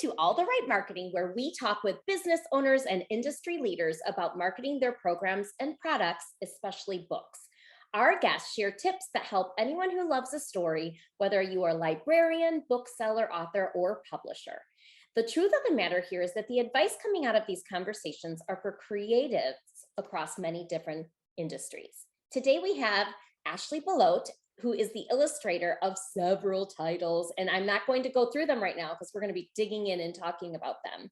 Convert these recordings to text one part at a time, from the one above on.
to All the Right Marketing, where we talk with business owners and industry leaders about marketing their programs and products, especially books. Our guests share tips that help anyone who loves a story, whether you are a librarian, bookseller, author, or publisher. The truth of the matter here is that the advice coming out of these conversations are for creatives across many different industries. Today we have Ashley Belote, who is the illustrator of several titles, and I'm not going to go through them right now because we're going to be digging in and talking about them.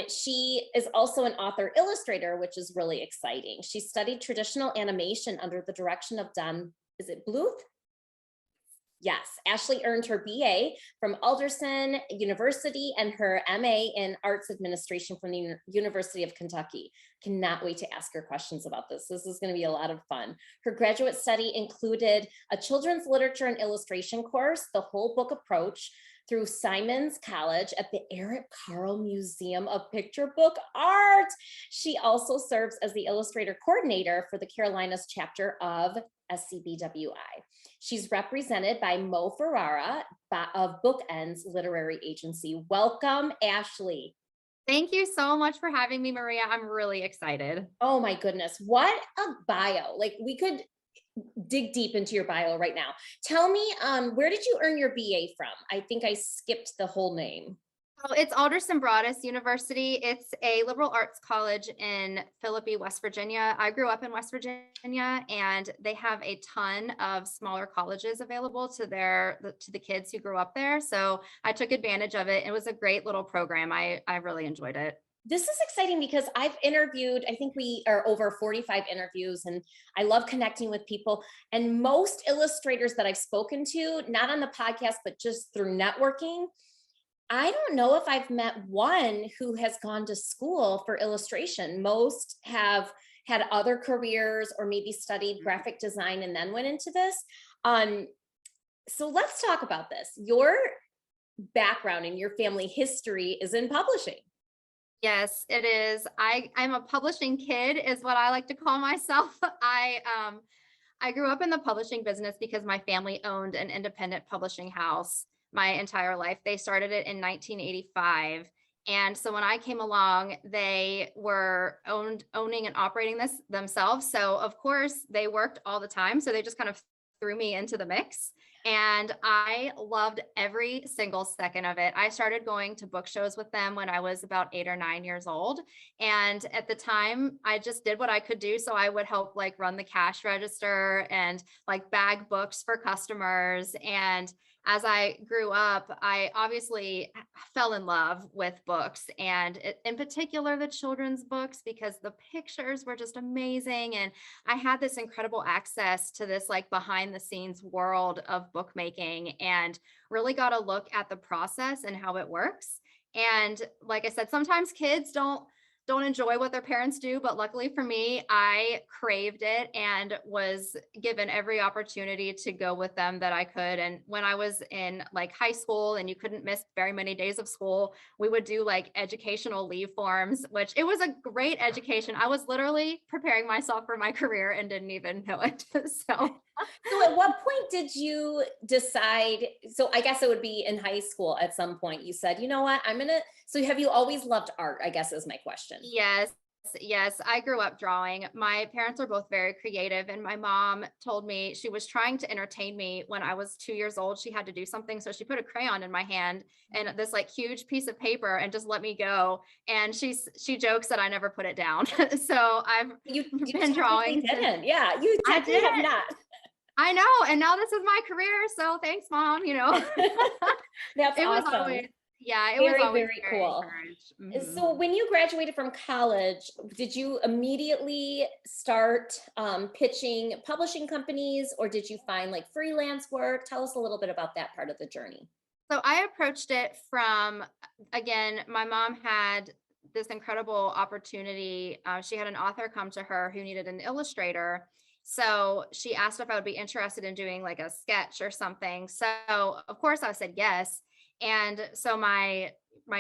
She is also an author illustrator, which is really exciting. She studied traditional animation under the direction of is it Bluth? Yes, Ashley earned her BA from Alderson University and her MA in Arts Administration from the University of Kentucky. Cannot wait to ask her questions about this. This is going to be a lot of fun. Her graduate study included a children's literature and illustration course, the whole book approach, through Simon's College at the Eric Carle Museum of Picture Book Art. She also serves as the illustrator coordinator for the Carolinas chapter of SCBWI. She's represented by Mo Ferrara of Bookends Literary Agency. Welcome, Ashley. Thank you so much for having me, Maria. I'm really excited. Oh my goodness, what a bio. Like, we could dig deep into your bio right now. Tell me, where did you earn your BA from? I think I skipped the whole name. Oh, it's Alderson Broaddus University. It's a liberal arts college in Philippi, West Virginia. I grew up in West Virginia, and they have a ton of smaller colleges available to the kids who grew up there. So I took advantage of it. It was a great little program. I really enjoyed it. This is exciting because I've interviewed, I think we are over 45 interviews, and I love connecting with people. And most illustrators that I've spoken to, not on the podcast, but just through networking, I don't know if I've met one who has gone to school for illustration. Most have had other careers or maybe studied graphic design and then went into this. So let's talk about this. Your background and your family history is in publishing. Yes, it is. I'm a publishing kid, is what I like to call myself. I grew up in the publishing business because my family owned an independent publishing house my entire life. They started it in 1985. And so when I came along, they were owning and operating this themselves. So of course they worked all the time. So they just kind of threw me into the mix. And I loved every single second of it. I started going to book shows with them when I was about 8 or 9 years old. And at the time, I just did what I could do. So I would help like run the cash register and like bag books for customers. And as I grew up, I obviously fell in love with books, and in particular the children's books, because the pictures were just amazing. And I had this incredible access to this like behind the scenes world of bookmaking, and really got a look at the process and how it works. And like I said, sometimes kids don't enjoy what their parents do, but luckily for me, I craved it and was given every opportunity to go with them that I could. And when I was in like high school and you couldn't miss very many days of school, we would do like educational leave forms, which it was a great education. I was literally preparing myself for my career and didn't even know it. So at what point did you decide? So I guess it would be in high school at some point you said, you know what, so have you always loved art, I guess is my question. Yes. I grew up drawing. My parents are both very creative, and my mom told me she was trying to entertain me when I was 2 years old. She had to do something. So she put a crayon in my hand and this like huge piece of paper and just let me go. And she jokes that I never put it down. So you've been drawing. Yeah, you technically have not. I know. And now this is my career. So thanks, Mom. That's it awesome. was always, yeah, it very, was always very cool. Mm-hmm. So when you graduated from college, did you immediately start pitching publishing companies, or did you find like freelance work? Tell us a little bit about that part of the journey. So I approached it from, again, my mom had this incredible opportunity. She had an author come to her who needed an illustrator. So she asked if I would be interested in doing like a sketch or something. So of course I said yes. And so my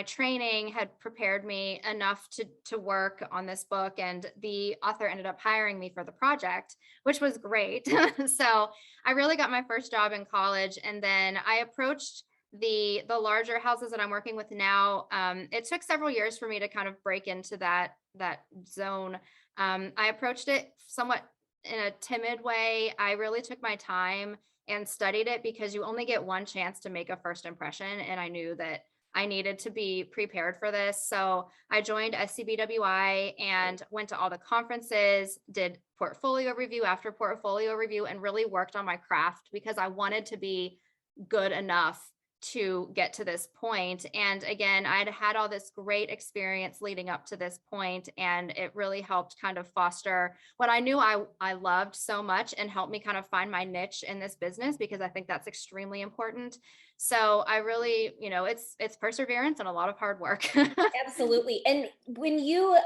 training had prepared me enough to work on this book, and the author ended up hiring me for the project, which was great. So I really got my first job in college, and then I approached the larger houses that I'm working with now, it took several years for me to kind of break into that zone. I approached it somewhat in a timid way. I really took my time and studied it because you only get one chance to make a first impression, and I knew that I needed to be prepared for this. So I joined SCBWI and went to all the conferences, did portfolio review after portfolio review, and really worked on my craft because I wanted to be good enough to get to this point. And again, I'd had all this great experience leading up to this point, and it really helped kind of foster what I knew I loved so much and helped me kind of find my niche in this business, because I think that's extremely important. So I really, it's perseverance and a lot of hard work. Absolutely. And when you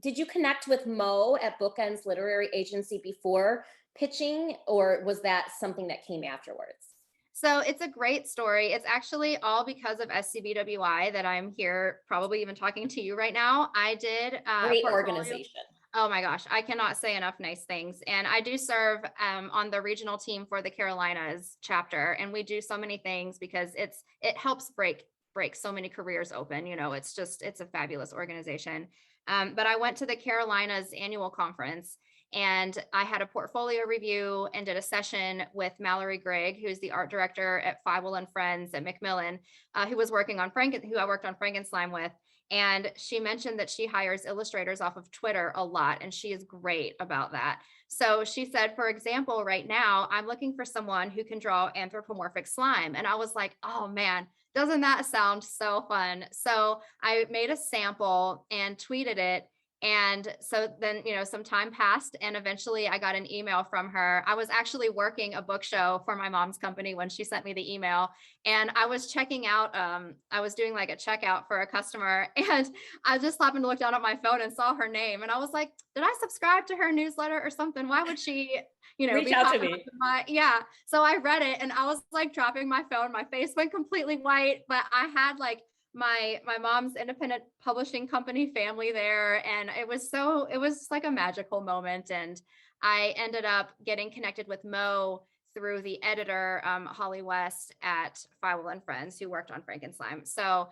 did you connect with Mo at Bookends Literary Agency before pitching, or was that something that came afterwards? So it's a great story. It's actually all because of SCBWI that I'm here, probably even talking to you right now. I did Great portfolio. organization. Oh my gosh, I cannot say enough nice things. And I do serve on the regional team for the Carolinas chapter, and we do so many things because it helps break so many careers open. It's a fabulous organization. But I went to the Carolinas annual conference, and I had a portfolio review and did a session with Mallory Gregg, who's the art director at Fywell and Friends at Macmillan, who I worked on Frankenstein with. And she mentioned that she hires illustrators off of Twitter a lot, and she is great about that. So she said, for example, right now, I'm looking for someone who can draw anthropomorphic slime. And I was like, oh man, doesn't that sound so fun? So I made a sample and tweeted it. And so then, some time passed, and eventually I got an email from her. I was actually working a book show for my mom's company when she sent me the email, and I was checking out, I was doing like a checkout for a customer, and I just happened to look down at my phone and saw her name. And I was like, did I subscribe to her newsletter or something? Why would she, Reach be out to popping up me. in yeah. So I read it, and I was like dropping my phone. My face went completely white, but I had like my mom's independent publishing company family there, and it was like a magical moment. And I ended up getting connected with Mo through the editor, Holly West at Fywell and Friends, who worked on Frankenstein. So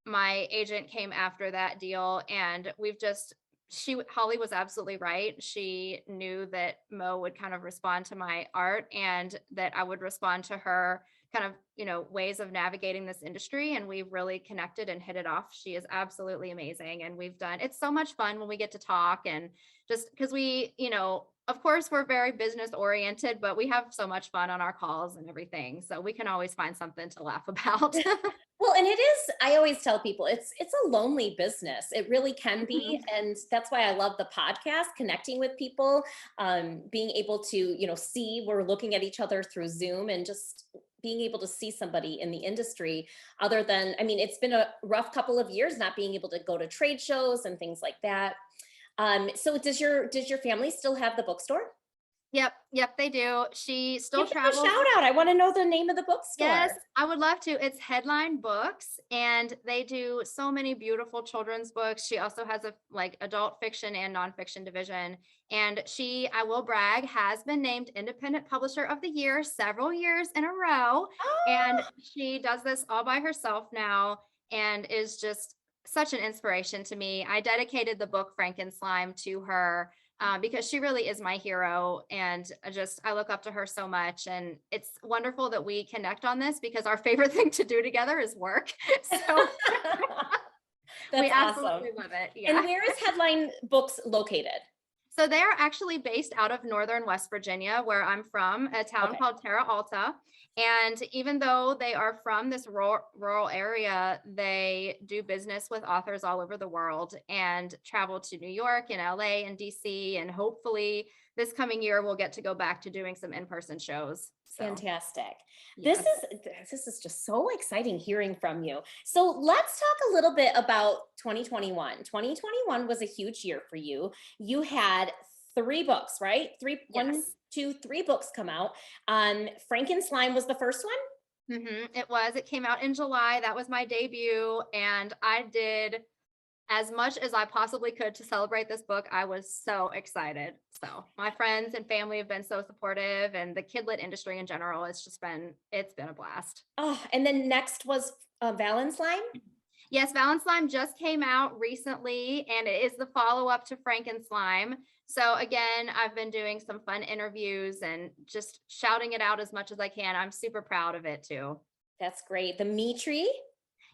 my agent came after that deal, and Holly was absolutely right. She knew that Mo would kind of respond to my art, and that I would respond to her kind of, ways of navigating this industry. And we really connected and hit it off. She is absolutely amazing. And it's so much fun when we get to talk, and just because of course we're very business oriented, but we have so much fun on our calls and everything. So we can always find something to laugh about. Well, and it is, I always tell people it's a lonely business. It really can be. Mhm. And that's why I love the podcast, connecting with people, being able to, see we're looking at each other through Zoom, and just being able to see somebody in the industry other than, I mean, it's been a rough couple of years not being able to go to trade shows and things like that. So does your family still have the bookstore? Yep, they do. She still Give them a travels. shout out. I want to know the name of the Yes, bookstore. I would love to. It's Headline Books, and they do so many beautiful children's books. She also has a like adult fiction and nonfiction division. And I will brag, has been named Independent Publisher of the Year several years in a row. And Oh, she does this all by herself now, and is just such an inspiration to me. I dedicated the book Frankenstein to her, because she really is my hero. And I look up to her so much. And it's wonderful that we connect on this, because our favorite thing to do together is work. So we that's awesome. absolutely love it. And Yeah. where is Headline Books located? So they're actually based out of Northern West Virginia, where I'm from, a town Okay. called Terra Alta. And even though they are from this rural area, they do business with authors all over the world, and travel to New York and LA and DC. And hopefully this coming year, we'll get to go back to doing some in-person shows. So Fantastic. yes. This is just so exciting hearing from you. So let's talk a little bit about 2021. 2021 was a huge year for you. You had three books, right? One, Yes. two, three books come out. Frankenstein was the first one. It came out in July. That was my debut. And I did as much as I possibly could to celebrate this book. I was so excited. So my friends and family have been so supportive, and the kidlit industry in general, it's been a blast. Oh, and then next was Valentine. Yes, Valentine just came out recently, and it is the follow-up to Frankenslime. So again, I've been doing some fun interviews and just shouting it out as much as I can. I'm super proud of it too. That's great. The Me Tree.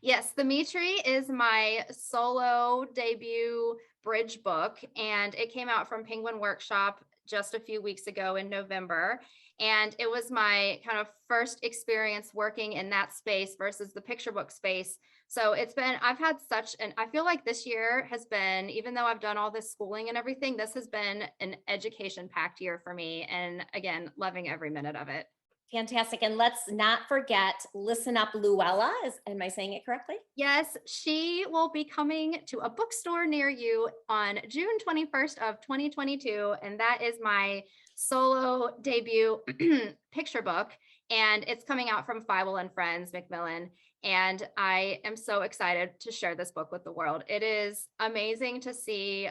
Yes, The Me Tree is my solo debut bridge book, and it came out from Penguin Workshop just a few weeks ago in November. And it was my kind of first experience working in that space versus the picture book space. So I've had I feel like this year has been, even though I've done all this schooling and everything, this has been an education packed year for me. And again, loving every minute of it. Fantastic. And let's not forget Listen Up Luella. Am I saying it correctly? Yes, she will be coming to a bookstore near you on June 21st of 2022. And that is my solo debut picture book. And it's coming out from Fievel and Friends, Macmillan. And I am so excited to share this book with the world. It is amazing to see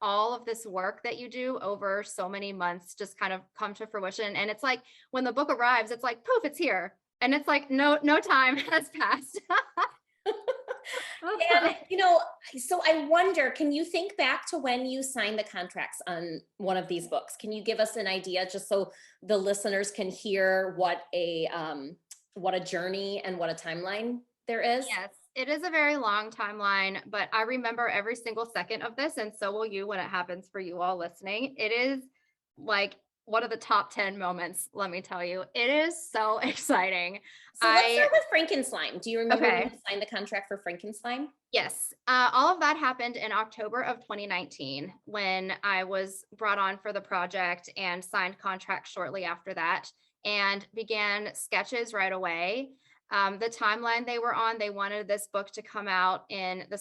all of this work that you do over so many months just kind of come to fruition. And it's like when the book arrives, it's like, poof, it's here. And it's like, no time has passed. And, so I wonder, can you think back to when you signed the contracts on one of these books? Can you give us an idea just so the listeners can hear what a journey and what a timeline there is? Yes, it is a very long timeline, but I remember every single second of this, and so will you when it happens for you all listening. It is like one of the top 10 moments, let me tell you. It is so exciting. So let's start with Frankenslime. Do you remember when Okay. you signed the contract for Frankenslime? Yes, all of that happened in October of 2019 when I was brought on for the project and signed contract shortly after that and began sketches right away. The timeline they were on, they wanted this book to come out in the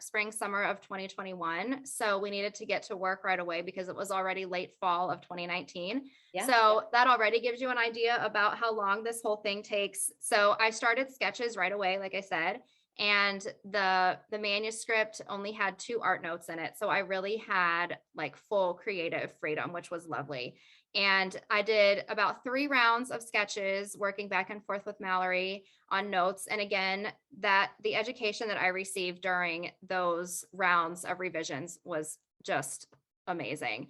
spring, summer of 2021. So we needed to get to work right away because it was already late fall of 2019. Yeah. So that already gives you an idea about how long this whole thing takes. So I started sketches right away, like I said, and the manuscript only had 2 art notes in it. So I really had like full creative freedom, which was lovely. And I did about 3 rounds of sketches working back and forth with Mallory on notes. And again, that the education that I received during those rounds of revisions was just amazing.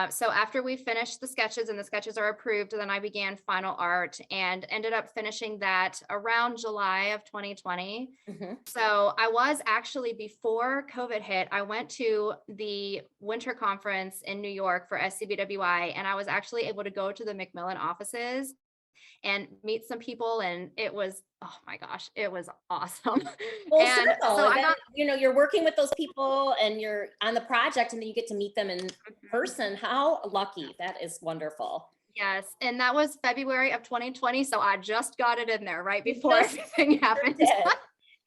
So after we finished the sketches and the sketches are approved, then I began final art and ended up finishing that around July of 2020. Mm-hmm. So I was actually, before COVID hit, I went to the winter conference in New York for SCBWI, and I was actually able to go to the Macmillan offices and meet some people. And it was, oh my gosh, it was awesome. Full And circle. so And I then, got, you're working with those people and you're on the project and then you get to meet them in person. How lucky. That is wonderful. yes. And that was February of 2020. So I just got it in there right before just everything happened. did.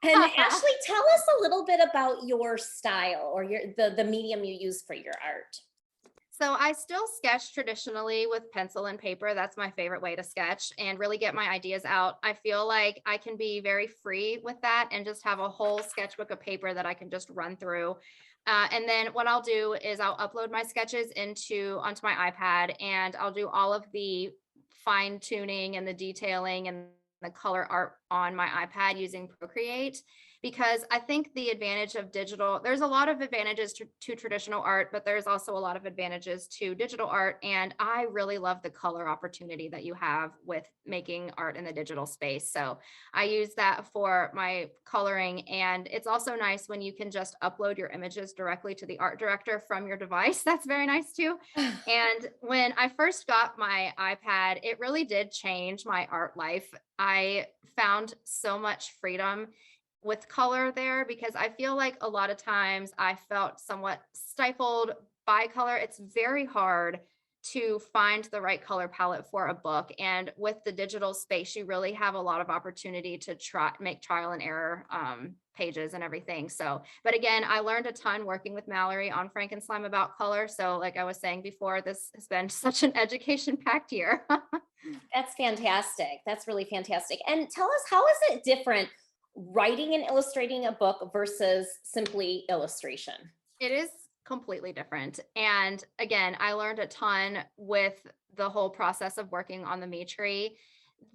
And Ashley, tell us a little bit about your style or the medium you use for your art. So I still sketch traditionally with pencil and paper. That's my favorite way to sketch and really get my ideas out. I feel like I can be very free with that and just have a whole sketchbook of paper that I can just run through. And then what I'll do is I'll upload my sketches onto my iPad, and I'll do all of the fine tuning and the detailing and the color art on my iPad using Procreate. Because I think the advantage of digital, there's a lot of advantages to traditional art, but there's also a lot of advantages to digital art. And I really love the color opportunity that you have with making art in the digital space. So I use that for my coloring. And it's also nice when you can just upload your images directly to the art director from your device. That's very nice too. And when I first got my iPad, it really did change my art life. I found so much freedom with color there, because I feel like a lot of times I felt somewhat stifled by color. It's very hard to find the right color palette for a book. And with the digital space, you really have a lot of opportunity to make trial and error pages and everything. So, but again, I learned a ton working with Mallory on Frankenslime about color. So like I was saying before, this has been such an education packed year. That's fantastic. That's really fantastic. And tell us, how is it different writing and illustrating a book versus simply illustration? It is completely different. And again, I learned a ton with the whole process of working on the Me Tree.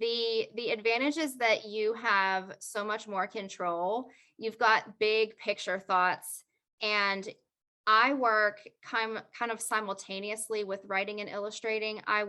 The advantage is that you have so much more control. You've got big picture thoughts, and I work kind of simultaneously with writing and illustrating. I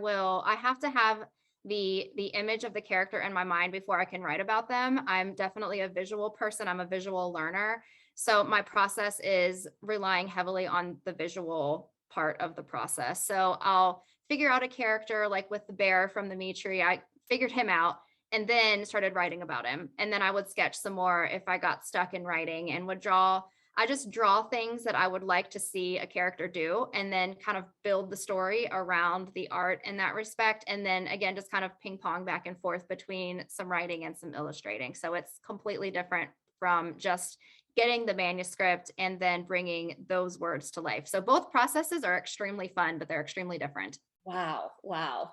have to have the image of the character in my mind before I can write about them. I'm definitely a visual person. I'm a visual learner. So my process is relying heavily on the visual part of the process. So I'll figure out a character like with the bear from the Me Tree. I figured him out and then started writing about him. And then I would sketch some more if I got stuck in writing and would draw. I just draw things that I would like to see a character do and then kind of build the story around the art in that respect. And then again, just kind of ping pong back and forth between some writing and some illustrating. So it's completely different from just getting the manuscript and then bringing those words to life. So both processes are extremely fun, but they're extremely different. Wow, wow.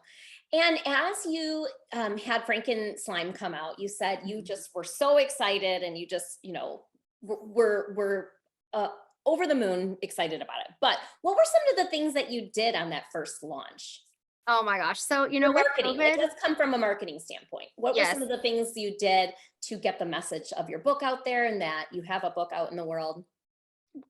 And as you had Franken Slime come out, you said you just were so excited and you just, were over the moon excited about it. But what were some of the things that you did on that first launch? Oh my gosh. So, For with marketing, like, COVID, let's come from a marketing standpoint. What were yes. some of the things you did to get the message of your book out there and that you have a book out in the world?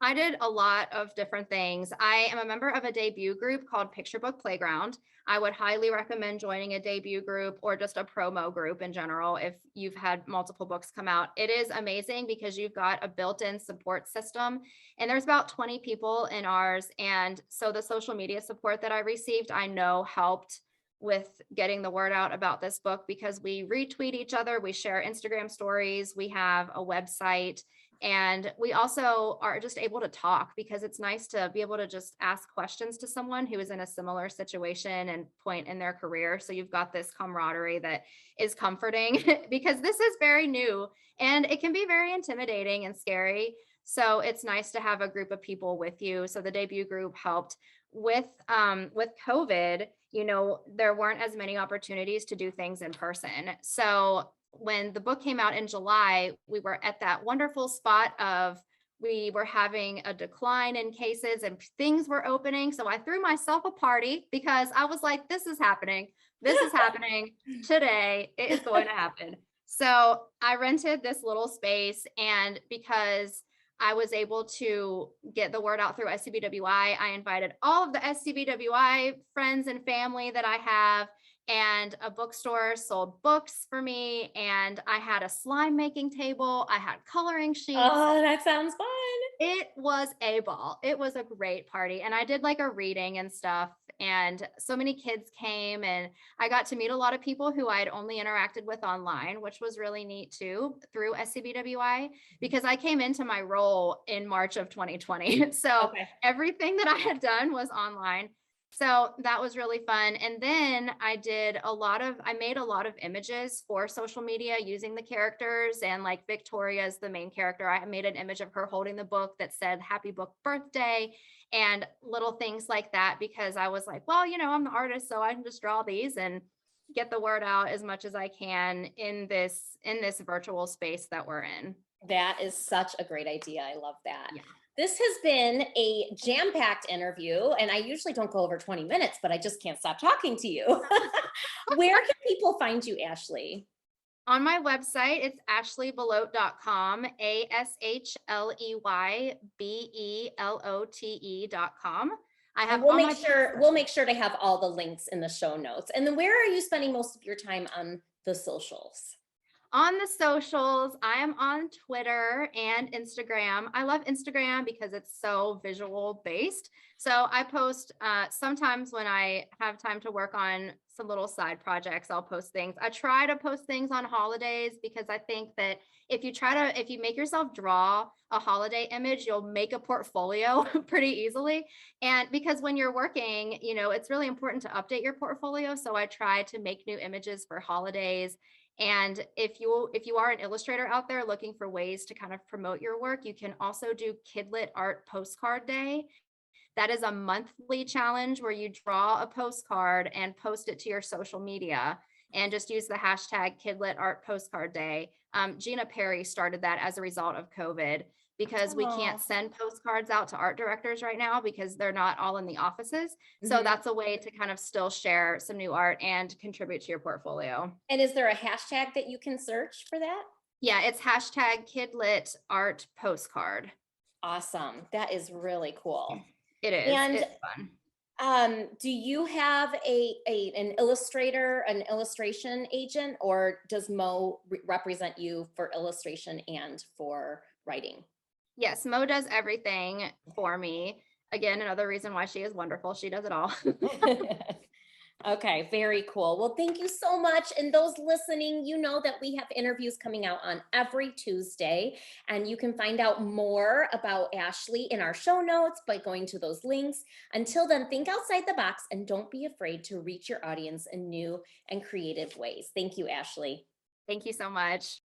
I did a lot of different things. I am a member of a debut group called Picture Book Playground. I would highly recommend joining a debut group or just a promo group in general if you've had multiple books come out. It is amazing because you've got a built-in support system, and there's about 20 people in ours. And so the social media support that I received, I know helped with getting the word out about this book because we retweet each other, we share Instagram stories, we have a website. And we also are just able to talk because it's nice to be able to just ask questions to someone who is in a similar situation and point in their career. So you've got this camaraderie that is comforting because this is very new and it can be very intimidating and scary. So it's nice to have a group of people with you. So the debut group helped with COVID. There weren't as many opportunities to do things in person. So when the book came out in July, we were at that wonderful spot of we were having a decline in cases and things were opening. So I threw myself a party because I was like, this is happening. This is happening today. It is going to happen. So I rented this little space, and because I was able to get the word out through SCBWI, I invited all of the SCBWI friends and family that I have, and a bookstore sold books for me, and I had a slime making table. I had coloring sheets. Oh, that sounds fun. It was a ball. It was a great party. And I did like a reading and stuff. And so many kids came, and I got to meet a lot of people who I had only interacted with online, which was really neat too, through SCBWI, because I came into my role in March of 2020. So Okay. everything that I had done was online. So that was really fun. And then I made a lot of images for social media using the characters, and like Victoria's the main character. I made an image of her holding the book that said happy book birthday and little things like that, because I was like, well, I'm the artist, so I can just draw these and get the word out as much as I can in this virtual space that we're in. That is such a great idea. I love that. Yeah. This has been a jam-packed interview, and I usually don't go over 20 minutes, but I just can't stop talking to you. Where can people find you, Ashley? On my website, it's ashleybelote.com, ASHLEYBELOTE.com. I have We'll make sure to have all the links in the show notes. And then where are you spending most of your time on the socials? On the socials, I am on Twitter and Instagram. I love Instagram because it's so visual based. So I post sometimes when I have time to work on some little side projects, I'll post things. I try to post things on holidays because I think that if you make yourself draw a holiday image, you'll make a portfolio pretty easily. And because when you're working, it's really important to update your portfolio. So I try to make new images for holidays. And if you are an illustrator out there looking for ways to kind of promote your work, you can also do Kidlit Art Postcard Day. That is a monthly challenge where you draw a postcard and post it to your social media. and just use the hashtag Kidlit Art Postcard Day. Gina Perry started that as a result of COVID, because we can't send postcards out to art directors right now because they're not all in the offices. So that's a way to kind of still share some new art and contribute to your portfolio. And is there a hashtag that you can search for that? Yeah, it's hashtag Kidlit Art Postcard. Awesome. That is really cool. It is. And it's fun. do you have an illustrator, an illustration agent, or does Mo represent you for illustration and for writing? Yes, Mo does everything for me. Again, another reason why she is wonderful. She does it all. Okay, very cool. Well, thank you so much. And those listening, you know that we have interviews coming out on every Tuesday, and you can find out more about Ashley in our show notes by going to those links. Until then, think outside the box and don't be afraid to reach your audience in new and creative ways. Thank you, Ashley. Thank you so much.